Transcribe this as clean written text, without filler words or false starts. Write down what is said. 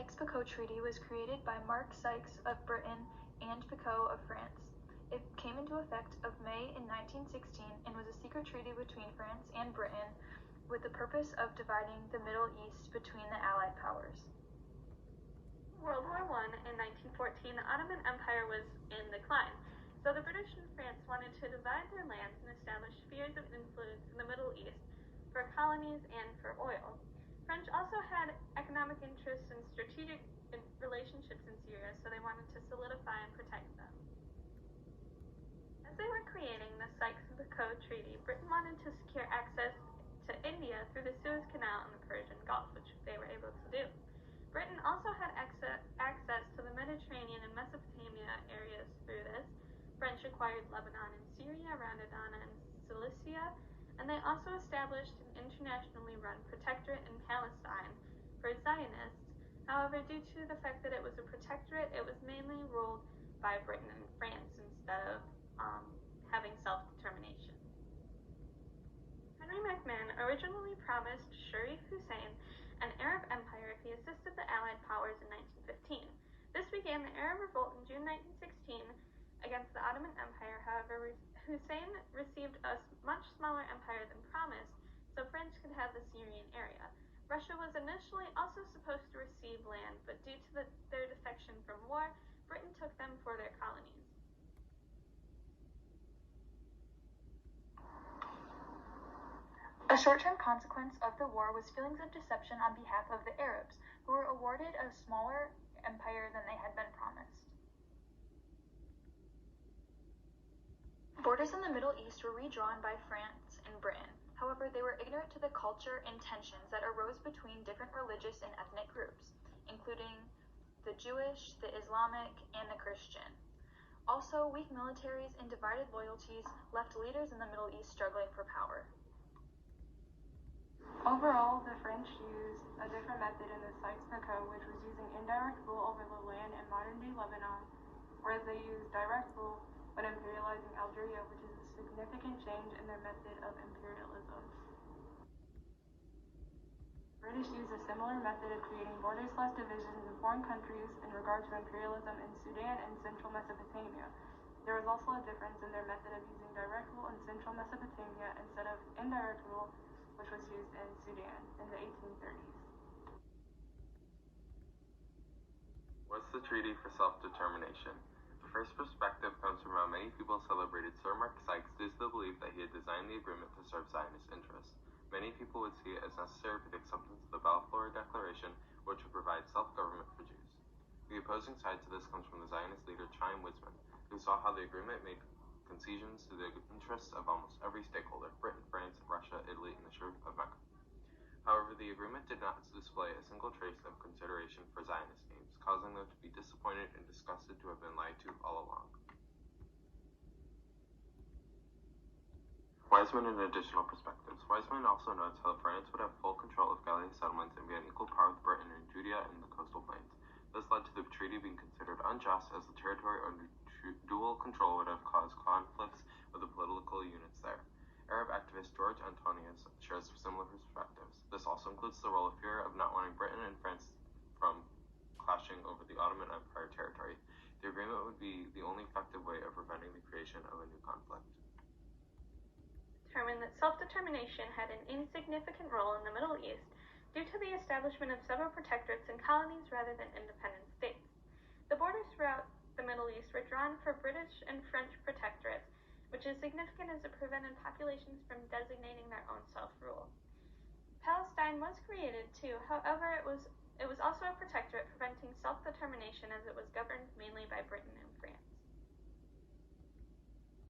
Sykes-Picot Treaty was created by Sykes of Britain and Picot of France. It came into effect of May in 1916 and was a secret treaty between France and Britain with the purpose of dividing the Middle East between the Allied powers. World War I in 1914, the Ottoman Empire was in decline, so the British and France wanted to divide their lands and establish spheres of influence in the Middle East for colonies and for oil. French also had economic interests and strategic relationships in Syria, so they wanted to solidify and protect them. As they were creating the Sykes-Picot Treaty, Britain wanted to secure access to India through the Suez Canal and the Persian Gulf, which they were able to do. Britain also had access to the Mediterranean and Mesopotamia areas through this. French acquired Lebanon and Syria, around Adana and Cilicia, and they also established an internationally run protectorate in Palestine for Zionists. However, due to the fact that it was a protectorate, it was mainly ruled by Britain and France instead of having self-determination. Henry McMahon originally promised Sharif Hussein an Arab empire if he assisted the Allied powers in 1915. This began the Arab Revolt in June 1916 against the Ottoman Empire. However, Hussein received a much smaller empire than promised, so France could have the Syrian area. Russia was initially also supposed to receive land, but due to their defection from war, Britain took them for their colonies. A short-term consequence of the war was feelings of deception on behalf of the Arabs, who were awarded a smaller empire than they had been promised. Borders in the Middle East were redrawn by France and Britain. However, they were ignorant to the culture and tensions that arose between different religious and ethnic groups, including the Jewish, the Islamic, and the Christian. Also, weak militaries and divided loyalties left leaders in the Middle East struggling for power. Overall, the French used a different method in the Sykes-Picot, which was using indirect rule over the land in modern-day Lebanon, whereas they used direct rule when imperializing Algeria, which is a significant change in their method of imperialism. British used a similar method of creating border/divisions in foreign countries in regard to imperialism in Sudan and central Mesopotamia. There was also a difference in their method of using direct rule in central Mesopotamia instead of indirect rule, which was used in Sudan in the 1830s. What's the Treaty for Self-Determination? The first perspective comes from how many people celebrated Sir Mark Sykes due to the belief that he had designed the agreement to serve Zionist interests. Many people would see it as necessary for the acceptance of the Balfour Declaration, which would provide self-government for Jews. The opposing side to this comes from the Zionist leader Chaim Weizmann, who saw how the agreement made concessions to the interests of almost every stakeholder: Britain, France, Russia, Italy, and the Sheriff of Mecca. However, the agreement did not display a single trace of consideration for Zionist aims, causing them to be disappointed and disgusted to have been lied to all along. Weizmann and additional perspectives. Weizmann also notes how France would have full control of Galilee settlements and be on equal par with Britain in Judea and the coastal plains. This led to the treaty being considered unjust, as the territory under dual control would have caused conflicts with the political units there. Arab activist George Antonius shares similar perspectives. This also includes the role of fear of not wanting Britain and France from clashing over the Ottoman Empire territory. The agreement would be the only effective way of preventing the creation of a new conflict. Determined that self-determination had an insignificant role in the Middle East due to the establishment of several protectorates and colonies rather than independent states. The borders throughout the Middle East were drawn for British and French protectorates, which is significant as it prevented populations from designating their own self-rule. Palestine was created too, however it was also a protectorate, preventing self-determination as it was governed mainly by Britain and France.